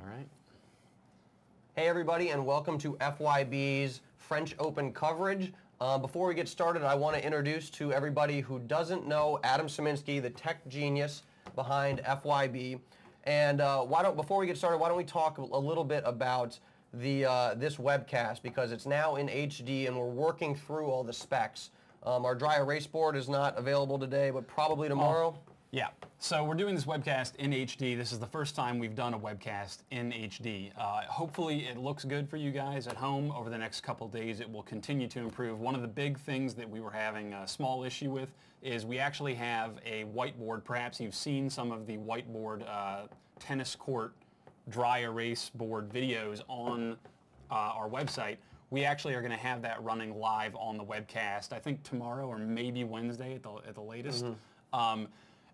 All right. Hey everybody, and welcome to FYB's French Open coverage. Before we get started, I want to introduce to everybody who doesn't know Adam Szymanski, the tech genius behind FYB. And before we get started, why don't we talk a little bit about this webcast, because it's now in HD and we're working through all the specs. Our dry erase board is not available today, but probably tomorrow. Yeah, so we're doing this webcast in HD. This is the first time we've done a webcast in HD. Hopefully it looks good for you guys at home. Over the next couple days it will continue to improve. One of the big things that we were having a small issue with is we actually have a whiteboard. Perhaps you've seen some of the whiteboard tennis court dry erase board videos on our website. We actually are going to have that running live on the webcast, I think tomorrow or maybe Wednesday at the latest. Mm-hmm.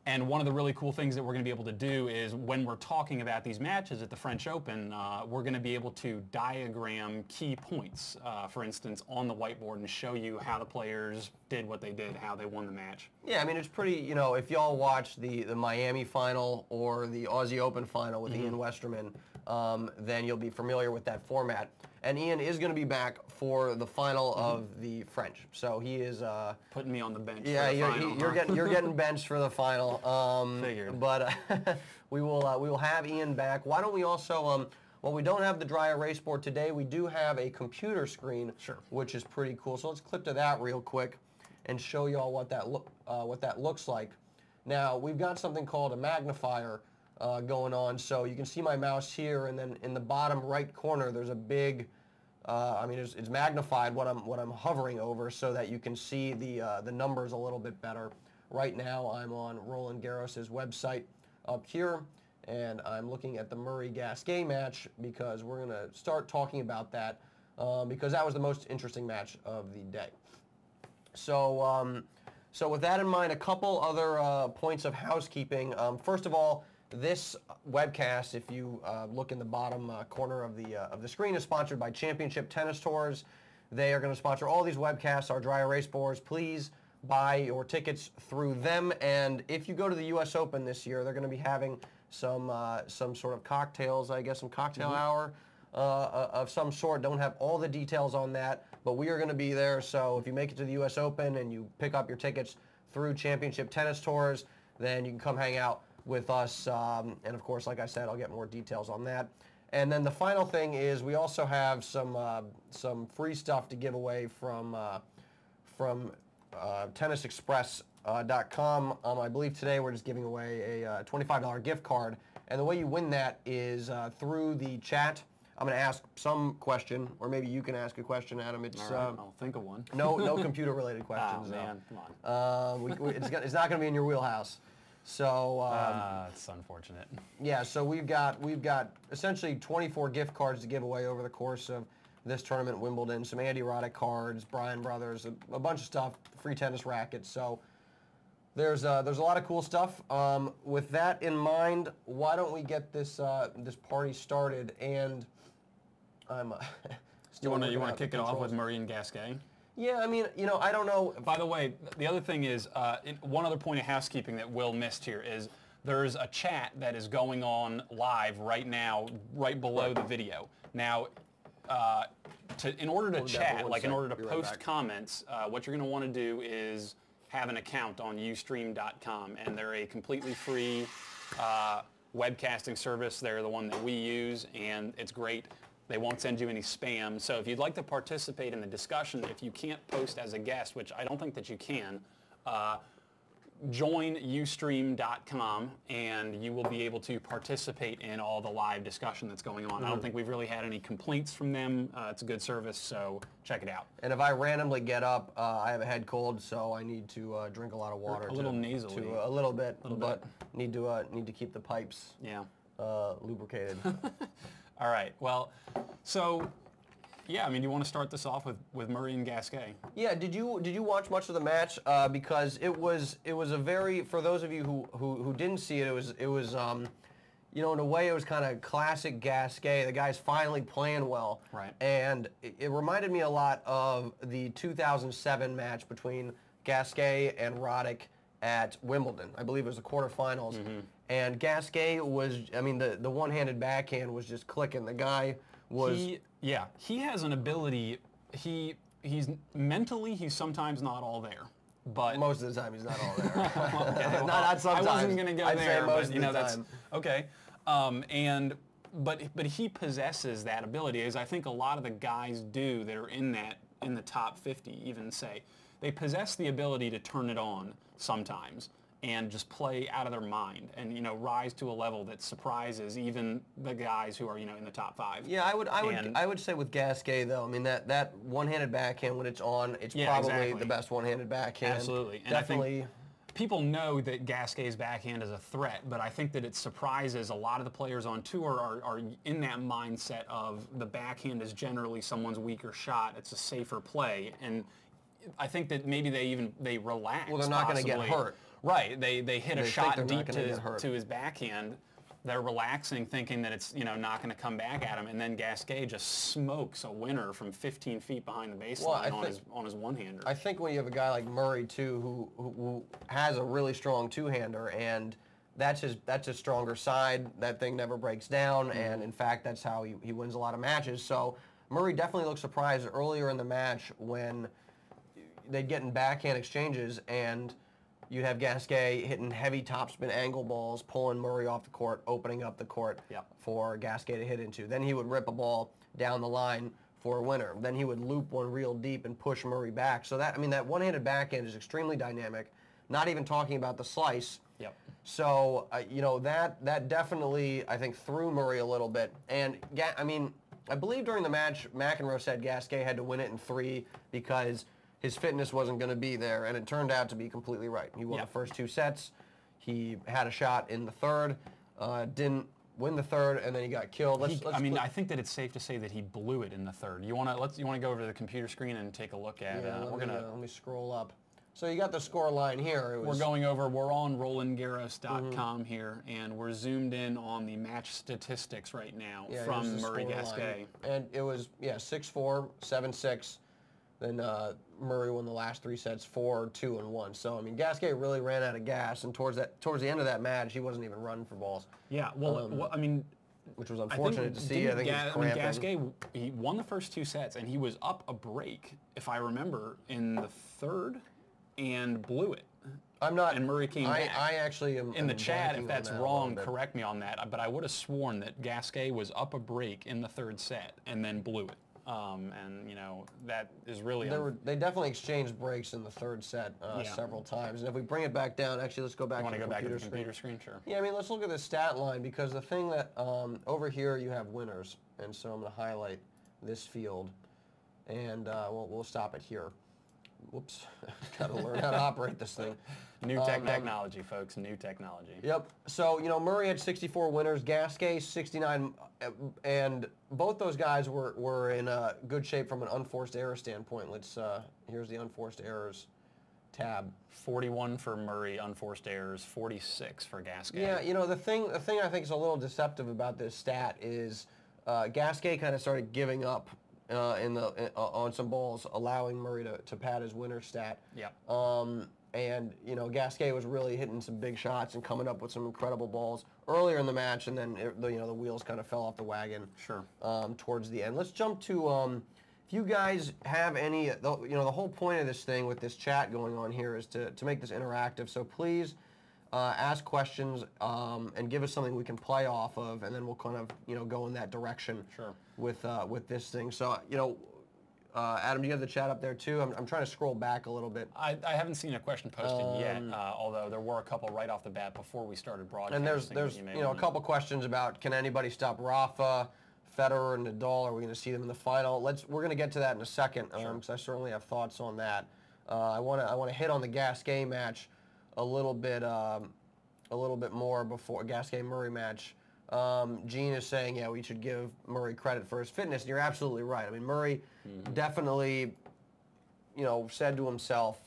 And one of the really cool things that we're going to be able to do is when we're talking about these matches at the French Open, we're going to be able to diagram key points, for instance, on the whiteboard and show you how the players did what they did, how they won the match. Yeah, I mean, it's pretty, if y'all watch the Miami final or the Aussie Open final with Ian Westerman, then you'll be familiar with that format. And Ian is going to be back for the final of the French, so he is putting me on the bench. Yeah, for the final, you're getting benched for the final. Figured. But we will have Ian back. Why don't we also well, we don't have the dry erase board today. We do have a computer screen, sure, which is pretty cool. So let's clip to that real quick and show you all what that looks like. Now we've got something called a magnifier going on, so you can see my mouse here, and then in the bottom right corner there's a big it's magnified what I'm hovering over, so that you can see the numbers a little bit better. Right now I'm on Roland Garros' website up here, and I'm looking at the Murray-Gasquet match because we're going to start talking about that because that was the most interesting match of the day. So so with that in mind, a couple other points of housekeeping. First of all, this webcast, if you look in the bottom corner of the screen, is sponsored by Championship Tennis Tours. They are going to sponsor all these webcasts, our dry erase boards. Please buy your tickets through them. And if you go to the U.S. Open this year, they're going to be having some sort of cocktails, I guess, some cocktail hour of some sort. Don't have all the details on that, but we are going to be there. So if you make it to the U.S. Open and you pick up your tickets through Championship Tennis Tours, then you can come hang out with us, and of course, like I said, I'll get more details on that. And then the final thing is we also have some free stuff to give away from tennisexpress.com. I believe today we're just giving away a $25 gift card, and the way you win that is through the chat. I'm going to ask some question, or maybe you can ask a question, Adam. It's all right, I'll think of one. No computer-related questions. Oh man, come on. It's not going to be in your wheelhouse. So it's unfortunate. Yeah, so we've got essentially 24 gift cards to give away over the course of this tournament, Wimbledon. Some Andy Roddick cards, Bryan Brothers, a bunch of stuff, free tennis rackets. So there's a lot of cool stuff. With that in mind, why don't we get this party started? And I'm still. You want to kick it off with Murray and Gasquet? Yeah, I mean, I don't know. By the way, the other thing is, one other point of housekeeping that Will missed here is there's a chat that is going on live right now, right below the video. Now, in order to chat, in order to post comments, what you're going to want to do is have an account on Ustream.com, and they're a completely free webcasting service. They're the one that we use, and it's great. They won't send you any spam. So if you'd like to participate in the discussion, if you can't post as a guest, which I don't think that you can, join Ustream.com, and you will be able to participate in all the live discussion that's going on. I don't think we've really had any complaints from them. It's a good service, so check it out. And if I randomly get up, I have a head cold, so I need to drink a lot of water. A little nasally. A little bit, but need to keep the pipes lubricated. All right. Well, so yeah, I mean, you want to start this off with Murray and Gasquet? Yeah. Did you watch much of the match? Because it was a very, for those of you who didn't see it, it was in a way it was kind of classic Gasquet. The guy's finally playing well. Right. And it reminded me a lot of the 2007 match between Gasquet and Roddick at Wimbledon. I believe it was the quarterfinals. And Gasquet was, I mean, the one-handed backhand was just clicking. The guy was... He has an ability. He's mentally, he's sometimes not all there. But most of the time he's not all there. Okay, well, not sometimes. I wasn't going to go I'd there, say most but you know, of the that's time. okay. But he possesses that ability, as I think a lot of the guys do that are in the top 50 even say. They possess the ability to turn it on sometimes and just play out of their mind and, you know, rise to a level that surprises even the guys who are, you know, in the top 5. Yeah, I would say with Gasquet though, I mean that one-handed backhand when it's on, it's probably the best one-handed backhand. Absolutely. And definitely. I think people know that Gasquet's backhand is a threat, but I think that it surprises a lot of the players on tour are in that mindset of the backhand is generally someone's weaker shot. It's a safer play, and I think that maybe they relax. Well, they're not going to get hurt. Right. They hit a shot deep to his backhand. They're relaxing, thinking that it's, you know, not going to come back at him, and then Gasquet just smokes a winner from 15 feet behind the baseline on his one-hander. I think when you have a guy like Murray too, who has a really strong two-hander, and that's his stronger side. That thing never breaks down, and in fact, that's how he wins a lot of matches. So Murray definitely looked surprised earlier in the match when they'd get in backhand exchanges, and you'd have Gasquet hitting heavy topspin angle balls, pulling Murray off the court, opening up the court for Gasquet to hit into. Then he would rip a ball down the line for a winner. Then he would loop one real deep and push Murray back. So that, I mean, that one-handed backhand is extremely dynamic, not even talking about the slice. Yep. So, you know, that definitely, I think, threw Murray a little bit. And, I mean, I believe during the match, McEnroe said Gasquet had to win it in 3 because his fitness wasn't going to be there, and it turned out to be completely right. He won the first 2 sets. He had a shot in the third, didn't win the third, and then he got killed. I think that it's safe to say that he blew it in the third. You want to go over to the computer screen and take a look at? Let me scroll up. So you got the score line here. We're on RolandGarros.com here, and we're zoomed in on the match statistics right now from Murray Gasquet. And it was 6-4, 7-6. Then Murray won the last 3 sets, 4-2 and 1. So I mean, Gasquet really ran out of gas, and towards the end of that match, he wasn't even running for balls. Yeah, well, I mean, which was unfortunate to see. I think Gasquet, he won the first 2 sets, and he was up a break, if I remember, in the third, and blew it. I'm not. And Murray came back. I actually am. In the chat, if that's wrong, correct me on that. But I would have sworn that Gasquet was up a break in the third set and then blew it. And you know, that is really... They definitely exchanged breaks in the third set several times. And if we bring it back down, actually, let's go back to the computer screen. Sure. Yeah, I mean, let's look at the stat line, because the thing that over here you have winners, and so I'm going to highlight this field, and we'll stop it here. Whoops, got to learn how to operate this thing. New technology, folks, new technology. Yep. So, you know, Murray had 64 winners, Gasquet 69, and both those guys were in good shape from an unforced error standpoint. Here's the unforced errors tab. 41 for Murray, unforced errors, 46 for Gasquet. Yeah, you know, the thing I think is a little deceptive about this stat is Gasquet kind of started giving up on some balls, allowing Murray to pad his winner stat. Yeah. And, you know, Gasquet was really hitting some big shots and coming up with some incredible balls earlier in the match, and then, the wheels kind of fell off the wagon towards the end. Let's jump to, if you guys have any, the whole point of this thing with this chat going on here is to make this interactive. So please ask questions and give us something we can play off of, and then we'll kind of, go in that direction with this thing. So, Adam, do you have the chat up there too? I'm trying to scroll back a little bit. I haven't seen a question posted yet, although there were a couple right off the bat before we started broadcasting. And there's a couple questions about, can anybody stop Rafa, Federer, and Nadal? Are we going to see them in the final? We're going to get to that in a second, because I certainly have thoughts on that. I want to hit on the Gasquet match a little bit more before Gasquet Murray match. Gene is saying, yeah, we should give Murray credit for his fitness, and you're absolutely right. I mean, Murray definitely, said to himself,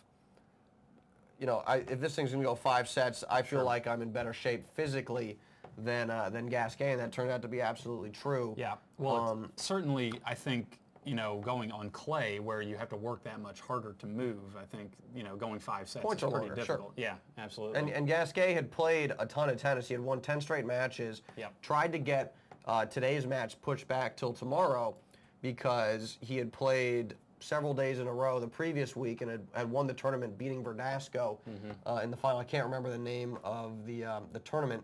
if this thing's going to go 5 sets, I feel like I'm in better shape physically than Gasquet, and that turned out to be absolutely true. Yeah, well, certainly, I think you know, going on clay where you have to work that much harder to move. I think, you know, going 5 sets Points is are pretty longer, difficult. sure. Yeah, absolutely. And Gasquet had played a ton of tennis. He had won 10 straight matches. Yep. Tried to get today's match pushed back till tomorrow because he had played several days in a row the previous week and had won the tournament, beating Verdasco in the final. I can't remember the name of the tournament,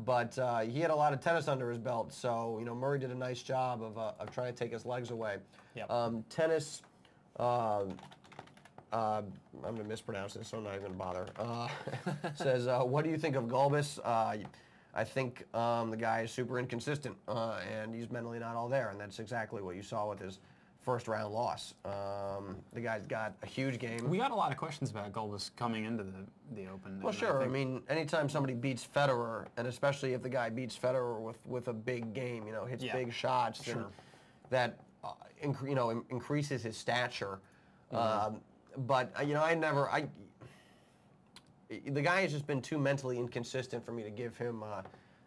but he had a lot of tennis under his belt. So, you know, Murray did a nice job of trying to take his legs away. Yep. Tennis, I'm going to mispronounce this, so I'm not even going to bother. Says, what do you think of Gulbis? I think the guy is super inconsistent, and he's mentally not all there, and that's exactly what you saw with his first round loss. The guy's got a huge game. We got a lot of questions about Gulbis coming into the Open. Well, sure. I mean, anytime somebody beats Federer, and especially if the guy beats Federer with a big game, you know, hits big shots, then that increases his stature. But you know, the guy has just been too mentally inconsistent for me to give him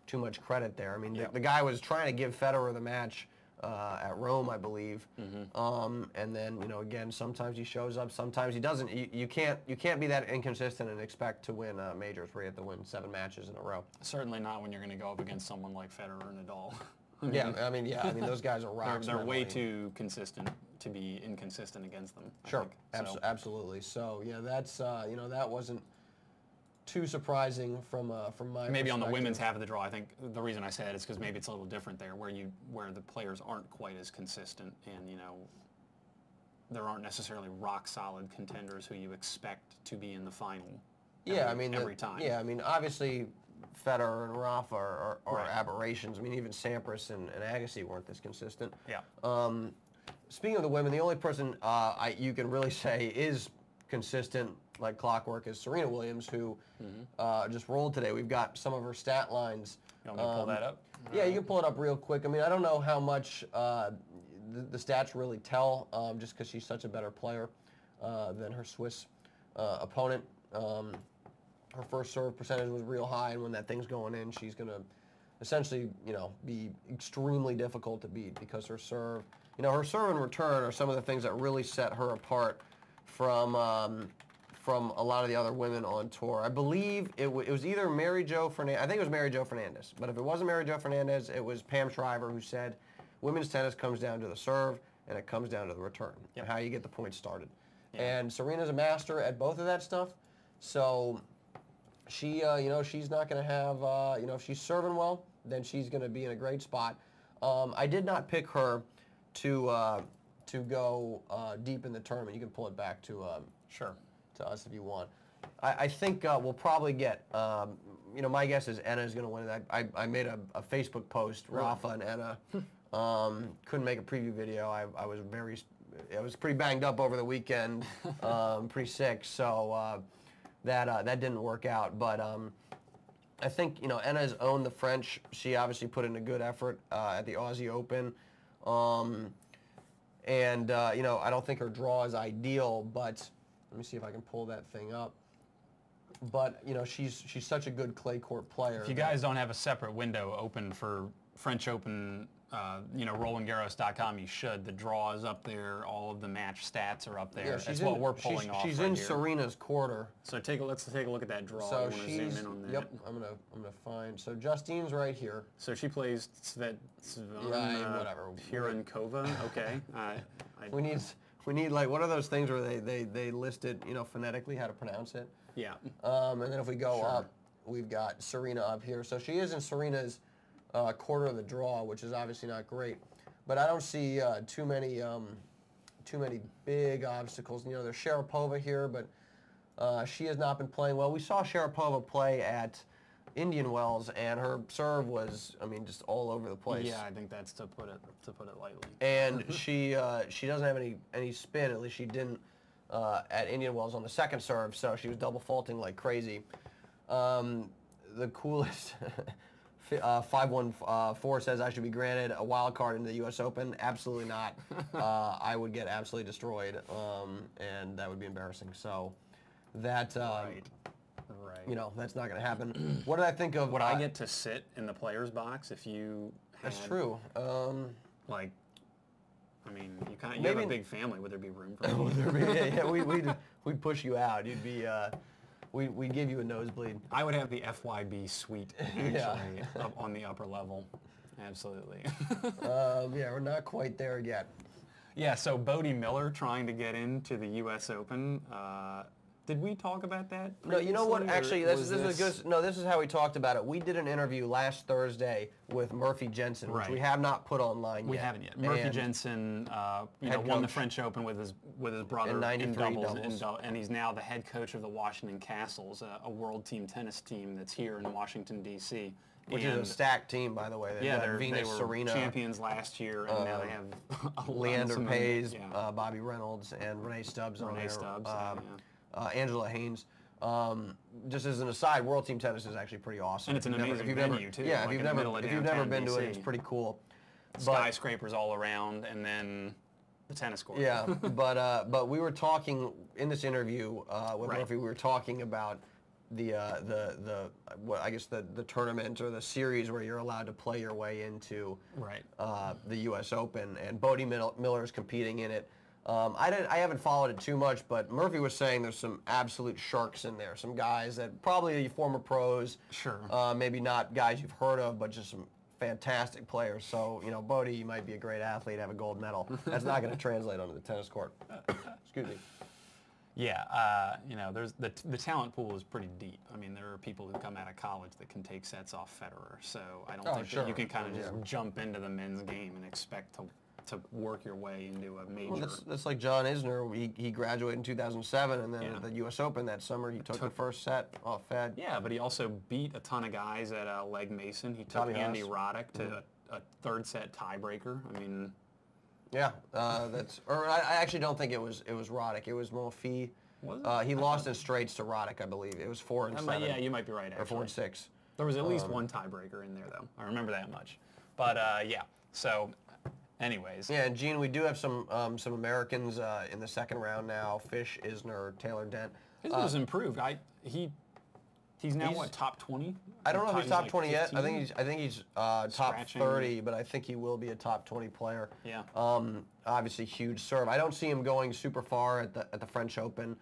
too much credit there. I mean, the guy was trying to give Federer the match at Rome, I believe, and then, you know, again, sometimes he shows up, sometimes he doesn't. You can't be that inconsistent and expect to win majors where you have to win 7 matches in a row. Certainly not when you're going to go up against someone like Federer and Nadal. I mean, those guys are rocks. They're way too consistent to be inconsistent against them. Sure, absolutely. So yeah, that's you know, that wasn't too surprising from my maybe perspective. On the women's half of the draw. I think the reason I say it is because maybe it's a little different there, where the players aren't quite as consistent, and you know, there aren't necessarily rock solid contenders who you expect to be in the final. Every time. Yeah, I mean, obviously, Federer and Rafa are aberrations. I mean, even Sampras and Agassi weren't this consistent. Yeah. Speaking of the women, the only person you can really say is consistent like clockwork is Serena Williams, who just rolled today. We've got some of her stat lines. You want me to pull that up? Yeah, you can pull it up real quick. I mean, I don't know how much the stats really tell, just because she's such a better player than her Swiss opponent. Her first serve percentage was real high, and when that thing's going in, she's going to essentially, you know, be extremely difficult to beat because her serve, you know, her serve and return are some of the things that really set her apart from a lot of the other women on tour. I believe it was either Mary Jo Fernandez. I think it was Mary Jo Fernandez. But if it wasn't Mary Jo Fernandez, it was Pam Shriver who said, women's tennis comes down to the serve and it comes down to the return, how you get the points started. Yeah. And Serena's a master at both of that stuff. So she, you know, she's not going to have, you know, if she's serving well, then she's going to be in a great spot. I did not pick her to go deep in the tournament. You can pull it back to to us if you want. I think we'll probably get, you know, my guess is Enna's going to win it. I made a Facebook post, Rafa and Enna. Couldn't make a preview video. I was pretty banged up over the weekend, pretty sick, so that didn't work out. But I think, you know, Enna's owned the French. She obviously put in a good effort at the Aussie Open. And, you know, I don't think her draw is ideal, but let me see if I can pull that thing up. But, you know, she's such a good clay court player. If you guys don't have a separate window open for French Open, you know, RolandGarros.com, you should. The draw is up there. All of the match stats are up there. Yeah, That's what we're pulling off She's right in here. Serena's quarter. So let's take a look at that draw. So she's, zoom in on that. Yep, I'm gonna find. So Justine's right here. So she plays whatever. Pirankova. Okay. We need like, what are those things where they listed, you know, phonetically how to pronounce it? Yeah. And then if we go up, we've got Serena up here. So she is in Serena's quarter of the draw, which is obviously not great. But I don't see too many big obstacles. You know, there's Sharapova here, but she has not been playing well. We saw Sharapova play at Indian Wells, and her serve was, I mean, just all over the place. Yeah, I think that's to put it lightly. And she doesn't have any spin. At least she didn't at Indian Wells on the second serve. So she was double faulting like crazy. The coolest 514 says I should be granted a wild card into the U.S. Open. Absolutely not. I would get absolutely destroyed, and that would be embarrassing. So that. Right. You know, that's not going to happen. What did I think of? Would I get to sit in the player's box if you had... That's true. like, I mean, you have a big family. Would there be room for we'd push you out. You'd be, we'd give you a nosebleed. I would have the FYB suite actually up on the upper level. Absolutely. Yeah, we're not quite there yet. Yeah, so Bodie Miller trying to get into the U.S. Open. Did we talk about that No, you know what? Actually, this is good. No, this is how we talked about it. We did an interview last Thursday with Murphy Jensen, which we have not put online yet. We haven't yet. Murphy Jensen, won the French Open with his brother in doubles. And he's now the head coach of the Washington Castles, a world team tennis team that's here in Washington, D.C. Which is a stacked team, by the way. They were Serena, champions last year, and now they have Leander Paes, Bobby Reynolds, and Renee Stubbs on there. Angela Haynes. Just as an aside, World Team Tennis is actually pretty awesome. And it's an amazing venue, too. Yeah, if you've never been to it, it's pretty cool. Skyscrapers all around, and then the tennis court. Yeah, but we were talking in this interview with Murphy. We were talking about the tournament or the series where you're allowed to play your way into the U.S. Open, and Bodie Miller is competing in it. I haven't followed it too much, but Murphy was saying there's some absolute sharks in there. Some guys that probably former pros. Sure. Maybe not guys you've heard of, but just some fantastic players. So, Bodie, you might be a great athlete, have a gold medal. That's not going to translate onto the tennis court. Excuse me. Yeah, there's the talent pool is pretty deep. I mean, there are people who come out of college that can take sets off Federer. So I don't think that you can kind of just jump into the men's game and expect to work your way into a major. Well, that's like John Isner. He graduated in 2007, and then at the U.S. Open that summer, he took the first set off Fed. Yeah, but he also beat a ton of guys at Legg Mason. He took Andy Roddick to a third set tiebreaker. I mean. Yeah, I actually don't think it was Roddick. It was Monfils. He lost in straights to Roddick, I believe. It was 4 and 7. Yeah, you might be right. Actually. Or 4 and 6. There was at least one tiebreaker in there, though. I remember that much. But yeah, so. Anyways. Yeah, and Gene, we do have some Americans in the second round now. Fish, Isner, Taylor Dent. Isner's improved. He's now what, top 20? I don't know if he's top 20 yet. I think he's top 30, but I think he will be a top 20 player. Yeah. Obviously, huge serve. I don't see him going super far at the French Open.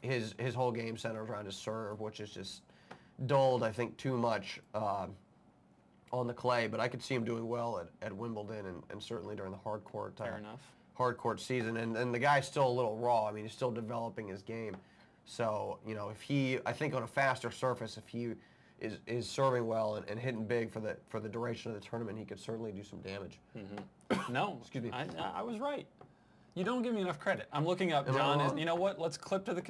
His whole game centers around his serve, which is just dulled, I think, too much. On the clay, but I could see him doing well at Wimbledon and certainly during the hard court season. And the guy's still a little raw. I mean, he's still developing his game. So, I think on a faster surface, if he is serving well and hitting big for the duration of the tournament, he could certainly do some damage. Mm-hmm. No, excuse me. I was right. You don't give me enough credit. I'm looking up John. You know what? Let's clip to the.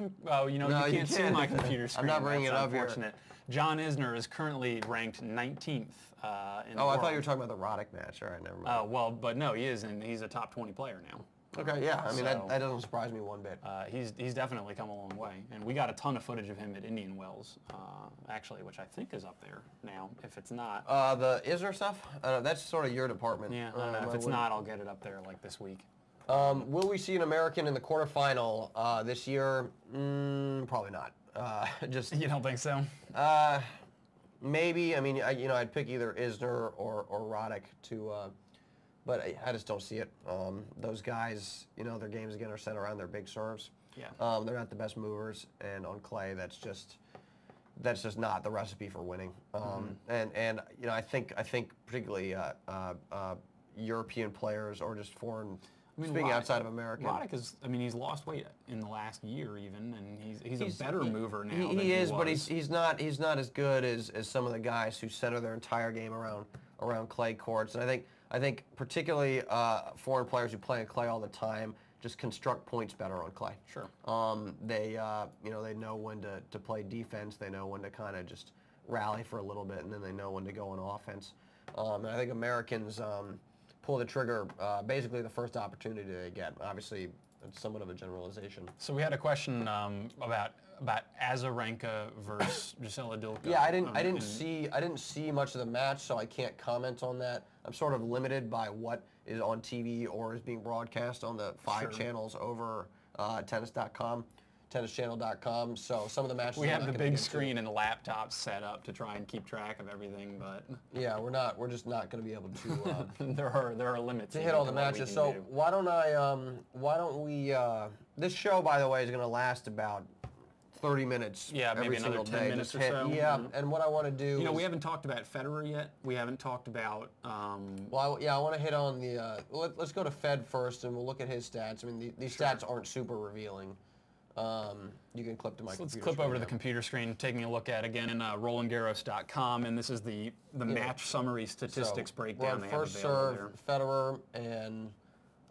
You can't see my computer screen. I'm not bringing it up here. John Isner is currently ranked 19th in the world. I thought you were talking about the Roddick match. All right, never mind. Oh, well, but no, he is, and he's a top 20 player now. Okay, yeah. I mean, that doesn't surprise me one bit. He's definitely come a long way, and we got a ton of footage of him at Indian Wells, actually, which I think is up there now. If it's not, the Isner stuff, that's sort of your department. Yeah, if it's not, I'll get it up there like this week. Will we see an American in the quarterfinal this year? Probably not. You don't think so? Maybe. I mean, I'd pick either Isner or Roddick to, but I just don't see it. Those guys, their games again are centered around their big serves. Yeah. They're not the best movers, and on clay, that's just not the recipe for winning. And I think particularly European players or just foreign. Speaking outside of America, Roddick he's lost weight in the last year even, and he's a better mover now. He is, but he's not as good as some of the guys who center their entire game around clay courts. And I think particularly foreign players who play in clay all the time just construct points better on clay. Sure. They know when to play defense. They know when to kind of just rally for a little bit, and then they know when to go on offense. And I think Americans. Pull the trigger basically the first opportunity they get. Obviously, it's somewhat of a generalization. So we had a question about Azarenka versus Gisela Dilka. Yeah, I didn't see much of the match, so I can't comment on that. I'm sort of limited by what is on TV or is being broadcast on the 5 channels over tennis.com. tennischannel.com. So some of the matches we have the big screen and the laptop set up to try and keep track of everything, but yeah, we're just not going to be able to. there are limits to hit all the matches. So why don't we? This show, by the way, is going to last about 30 minutes. Yeah, every maybe another single 10 day. minutes Just or so. Yeah, and what I want to do. We haven't talked about Federer yet. We haven't talked about. Well, I want to hit on the. Let's go to Fed first, and we'll look at his stats. I mean, these stats aren't super revealing. You can clip to my. So let's clip over to the computer screen, taking a look at again in RolandGarros.com, and this is the match summary statistics breakdown. We're on first serve, Federer and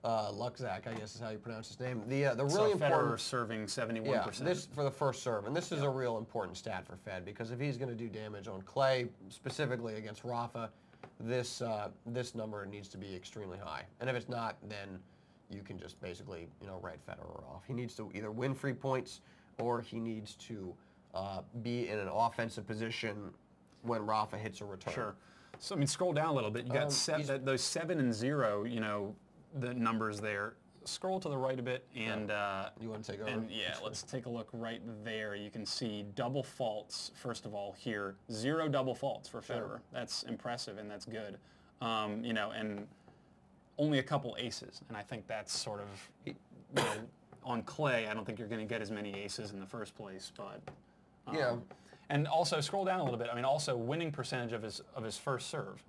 Luxak, I guess is how you pronounce his name. The really important. Federer serving 71%. Yeah, this for the first serve, and this is a real important stat for Fed because if he's going to do damage on clay, specifically against Rafa, this number needs to be extremely high, and if it's not, then you can just basically write Federer off. He needs to either win free points or he needs to be in an offensive position when Rafa hits a return. Sure. So I mean, scroll down a little bit. You got those 7 and 0. The numbers there. Scroll to the right a bit, and you want to take over? And yeah, let's take a look right there. You can see double faults. First of all, here 0 double faults for Federer. Sure. That's impressive and that's good. And only a couple aces, and I think that's sort of on clay. I don't think you're going to get as many aces in the first place, but yeah. And also scroll down a little bit. I mean, also winning percentage of his first serve.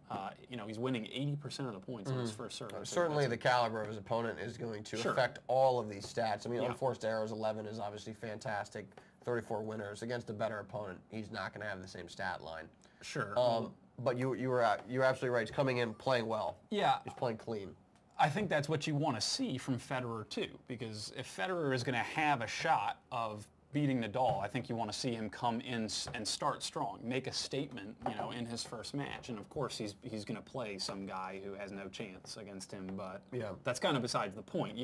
He's winning 80% of the points on his first serve. Certainly, the caliber of his opponent is going to affect all of these stats. I mean, unforced errors 11 is obviously fantastic. 34 winners against a better opponent. He's not going to have the same stat line. Sure. But you're absolutely right. He's coming in playing well. Yeah. He's playing clean. I think that's what you want to see from Federer too, because if Federer is going to have a shot of beating Nadal, I think you want to see him come in and start strong, make a statement, in his first match. And of course, he's going to play some guy who has no chance against him, but that's kind of besides the point.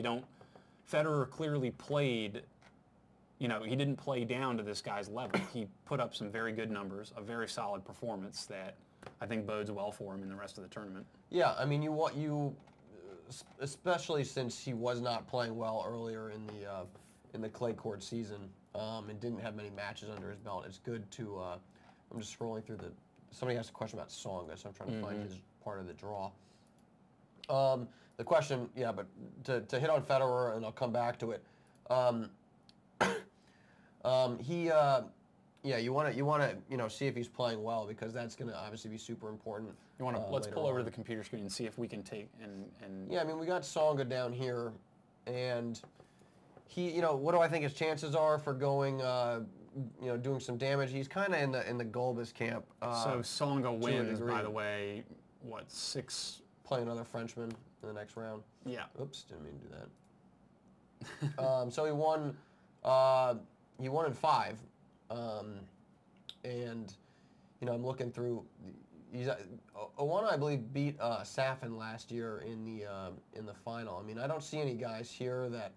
Federer clearly played. He didn't play down to this guy's level. He put up some very good numbers, a very solid performance that I think bodes well for him in the rest of the tournament. Yeah, I mean, especially since he was not playing well earlier in the clay court season and didn't have many matches under his belt. It's good to. I'm just scrolling through somebody asked a question about Tsonga, so I'm trying to find his part of the draw. The question, but to hit on Federer, and I'll come back to it. You want to see if he's playing well because that's going to obviously be super important. Let's pull over to the computer screen and see if we can take and. Yeah, I mean we got Tsonga down here, and he, what do I think his chances are for going, doing some damage? He's kind of in the Gulbis camp. So Tsonga wins, by the way. What 6? Play another Frenchman in the next round. Yeah. Oops, didn't mean to do that. So he won. He won in 5. And I'm looking through. Owana, I believe, beat Safin last year in the final. I mean, I don't see any guys here that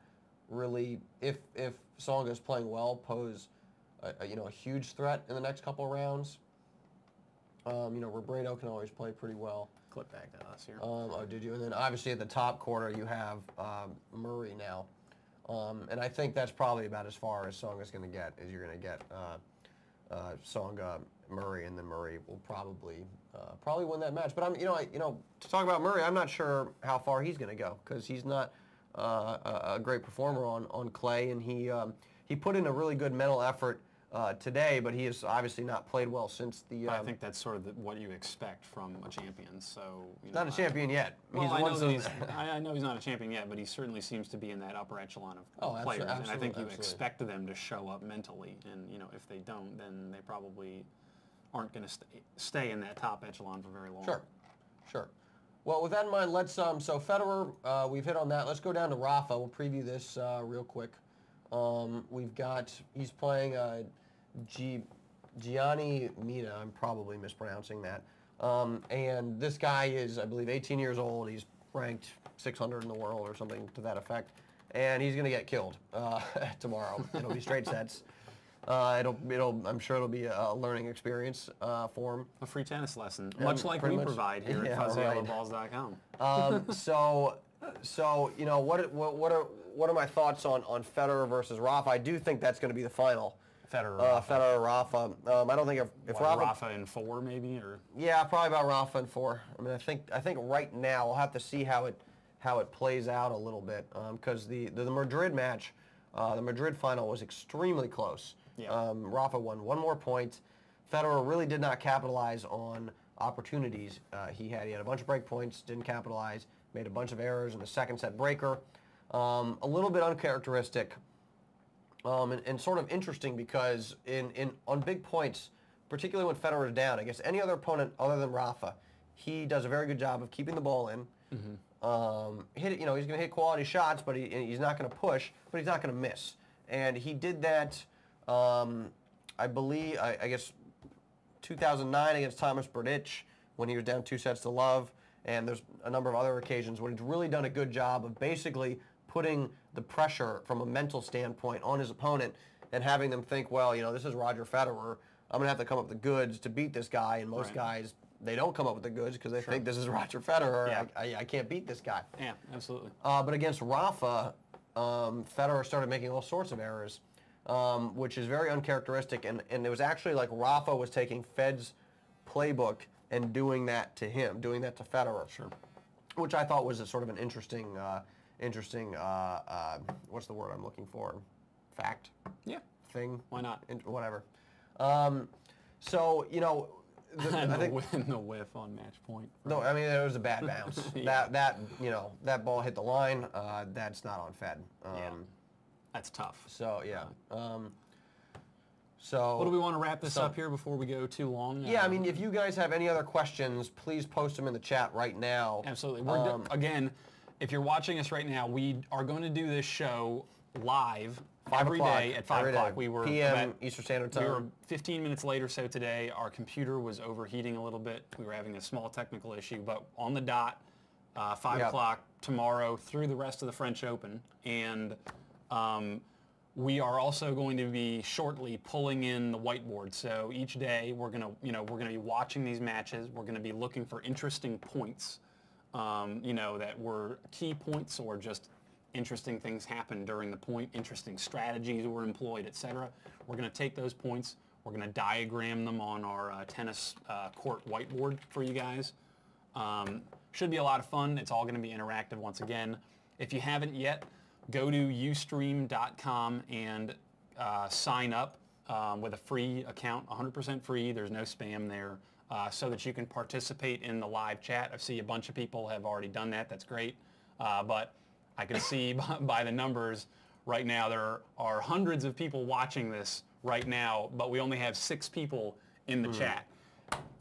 really, if Tsonga's playing well, pose a huge threat in the next couple of rounds. Robredo can always play pretty well. Clip back to us here. Oh, did you? And then obviously at the top corner you have Murray now. And I think that's probably about as far as Tsonga's going to get. Is you're going to get Tsonga, Murray, and then Murray will probably win that match. But to talk about Murray, I'm not sure how far he's going to go because he's not a great performer on clay, and he put in a really good mental effort today, but he has obviously not played well since the. I think that's sort of what you expect from a champion. So not a champion yet. Well, I know he's not a champion yet, but he certainly seems to be in that upper echelon of players, and I think you expect them to show up mentally. And if they don't, then they probably aren't going to stay in that top echelon for very long. Sure. Well, with that in mind, let's. So Federer, we've hit on that. Let's go down to Rafa. We'll preview this real quick. He's playing Gianni Mina. I'm probably mispronouncing that. And this guy is, I believe, 18 years old. He's ranked 600 in the world or something to that effect. And he's going to get killed tomorrow. It'll be straight sets. I'm sure it'll be a learning experience for him. A free tennis lesson, much like we provide here at FuzzyYellowBalls.com. So So, you know, what are my thoughts on Federer versus Rafa? I do think that's going to be the final. Federer, Rafa. I don't think if Rafa in 4 maybe, or yeah, probably about Rafa in 4. I mean, I think right now we'll have to see how it plays out a little bit because the Madrid match, the Madrid final was extremely close. Yeah. Rafa won 1 more point. Federer really did not capitalize on opportunities he had. He had a bunch of break points, didn't capitalize, made a bunch of errors in the second set breaker. A little bit uncharacteristic. And sort of interesting because on big points, particularly when Federer is down against any other opponent other than Rafa, he does a very good job of keeping the ball in. Hit it, you know, he's going to hit quality shots, but he's not going to push, but he's not going to miss. And he did that, I believe, I guess, 2009 against Thomas Berdych when he was down 2 sets to love. And there's a number of other occasions when he's really done a good job of basically putting the pressure from a mental standpoint on his opponent and having them think, well, you know, this is Roger Federer. I'm going to have to come up with the goods to beat this guy. And most guys, they don't come up with the goods because they think this is Roger Federer. Yeah. I can't beat this guy. Yeah, absolutely. But against Rafa, Federer started making all sorts of errors, which is very uncharacteristic. And it was actually like Rafa was taking Fed's playbook and doing that to him, doing that to Federer. Sure. Which I thought was a sort of an interesting, what's the word I'm looking for? Fact? Yeah. Thing? Why not? Whatever. So, you know, I think the whiff on match point. Right? No, I mean, it was a bad bounce. Yeah. That you know, that ball hit the line. That's not on Fed. Yeah. That's tough. So, yeah. So, well, do we want to wrap this up here before we go too long? Yeah, I mean, if you guys have any other questions, please post them in the chat right now. Absolutely. Again, if you're watching us right now, we are going to do this show live every day at 5 o'clock. We were p.m. Eastern Standard Time. We were 15 minutes late or so today. Our computer was overheating a little bit. We were having a small technical issue, but on the dot, 5 o'clock tomorrow through the rest of the French Open. And we are also going to be shortly pulling in the whiteboard. So each day we're going to be watching these matches. We're going to be looking for interesting points, that were key points or just interesting things happened during the point, interesting strategies were employed, etc. We're going to take those points. We're going to diagram them on our tennis court whiteboard for you guys. Should be a lot of fun. It's all going to be interactive once again. If you haven't yet, go to ustream.com and sign up with a free account, 100% free. There's no spam there, so that you can participate in the live chat. I see a bunch of people have already done that. That's great. But I can see by the numbers right now there are hundreds of people watching this right now, but we only have 6 people in the chat.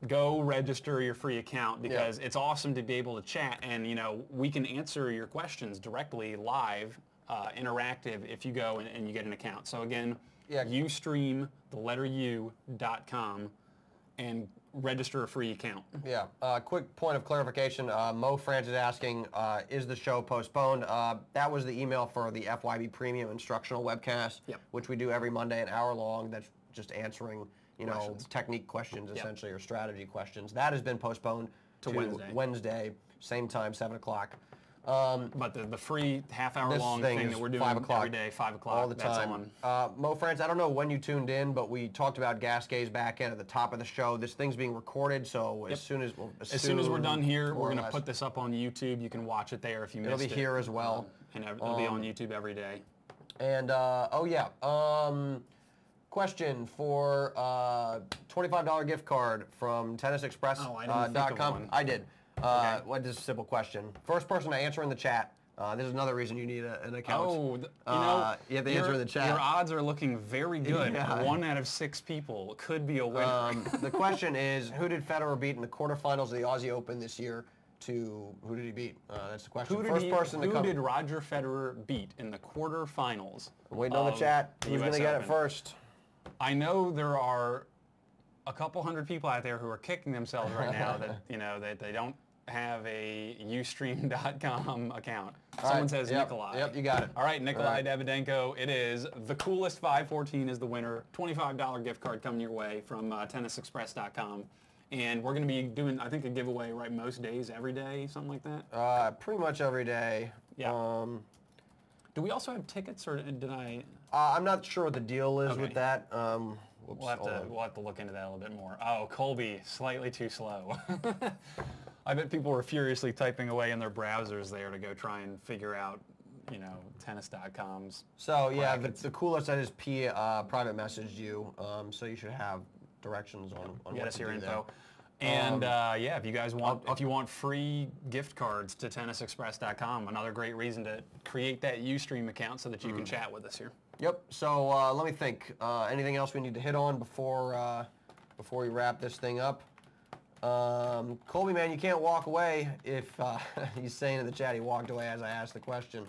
Go register your free account because it's awesome to be able to chat, and we can answer your questions directly live, interactive if you go and you get an account. So again, ustream, the letter U.com, and register a free account. Yeah. Quick point of clarification. Mo France is asking, is the show postponed? That was the email for the FYB Premium Instructional Webcast, which we do every Monday, an hour long. That's just answering, technique questions, essentially, or strategy questions. That has been postponed to Wednesday, same time, 7 o'clock. But the free half-hour long thing that we're doing every day, 5 o'clock, all the time. Mo France, I don't know when you tuned in, but we talked about Gasquet's backhand at the top of the show. This thing's being recorded, so as soon as we're done here, we're going to put this up on YouTube. You can watch it there if you missed it. It'll be here as well. And it'll be on YouTube every day. And, question for $25 gift card from TennisExpress.com. Oh, I didn't think of one. I did. What is a simple question? First person to answer in the chat. This is another reason you need an account. Oh, you have to answer in the chat. Your odds are looking very good. Yeah. 1 out of 6 people could be a winner. The question is, who did Federer beat in the quarterfinals of the Aussie Open this year? Who did he beat? That's the question. Who did Roger Federer beat in the quarterfinals? I'm waiting on the chat. Who's going to get it first? I know there are a couple hundred people out there who are kicking themselves right now that they don't have a ustream.com account. Someone says Nikolai. Yep, you got it. All right, Nikolai Davydenko. It is the coolest 514 is the winner. $25 gift card coming your way from TennisExpress.com. And we're going to be doing, I think, a giveaway, right, most days, every day, something like that? Pretty much every day. Yeah. Do we also have tickets, or did I? I'm not sure what the deal is Okay. with that. We'll have to look into that a little bit more. Oh, Colby, slightly too slow. I bet people were furiously typing away in their browsers there to go try and figure out, you know, tennis.com's. So yeah, the coolest I just private messaged you, so you should have directions on Get what us to your do info. there. And yeah, if you guys want, if you want free gift cards to tennisexpress.com, another great reason to create that Ustream account so that you can chat with us here. Yep. So let me think. Anything else we need to hit on before we wrap this thing up? Colby, man, you can't walk away if he's saying in the chat he walked away as I asked the question.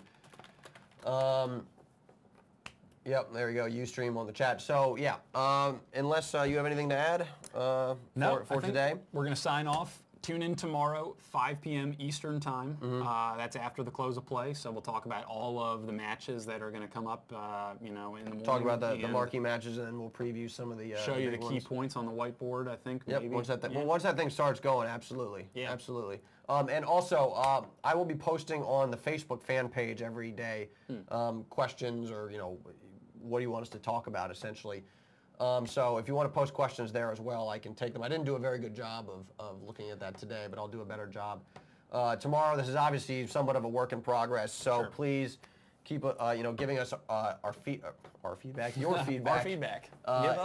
Yep, there you go, Ustream on the chat. So yeah, unless you have anything to add for today? We're going to sign off. Tune in tomorrow, 5 p.m. Eastern time. That's after the close of play, so we'll talk about all of the matches that are going to come up, you know, in the morning. Talk about the marquee matches, and then we'll preview some of the show you the key ones. points on the whiteboard, I think. Yep. Maybe. Once that thing starts going, absolutely. Yeah. Absolutely. And also, I will be posting on the Facebook fan page every day questions, or you know, what do you want us to talk about, essentially. So if you want to post questions there as well, I can take them. I didn't do a very good job of looking at that today, but I'll do a better job tomorrow. This is obviously somewhat of a work in progress, so please keep you know, giving us your feedback Our feedback.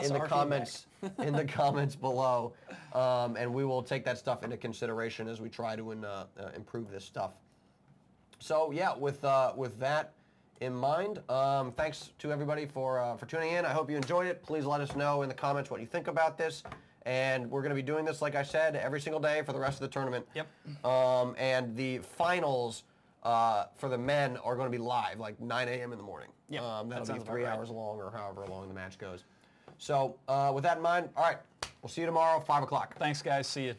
in the comments in the comments below, and we will take that stuff into consideration as we try to improve this stuff. So yeah, with that in mind, thanks to everybody for tuning in. I hope you enjoyed it. Please let us know in the comments what you think about this. And we're going to be doing this, like I said, every single day for the rest of the tournament. Yep. And the finals for the men are going to be live, like 9 a.m. in the morning. Yep. That'll be 3 hours long, or however long the match goes. So with that in mind, all right, we'll see you tomorrow, 5 o'clock. Thanks, guys. See you.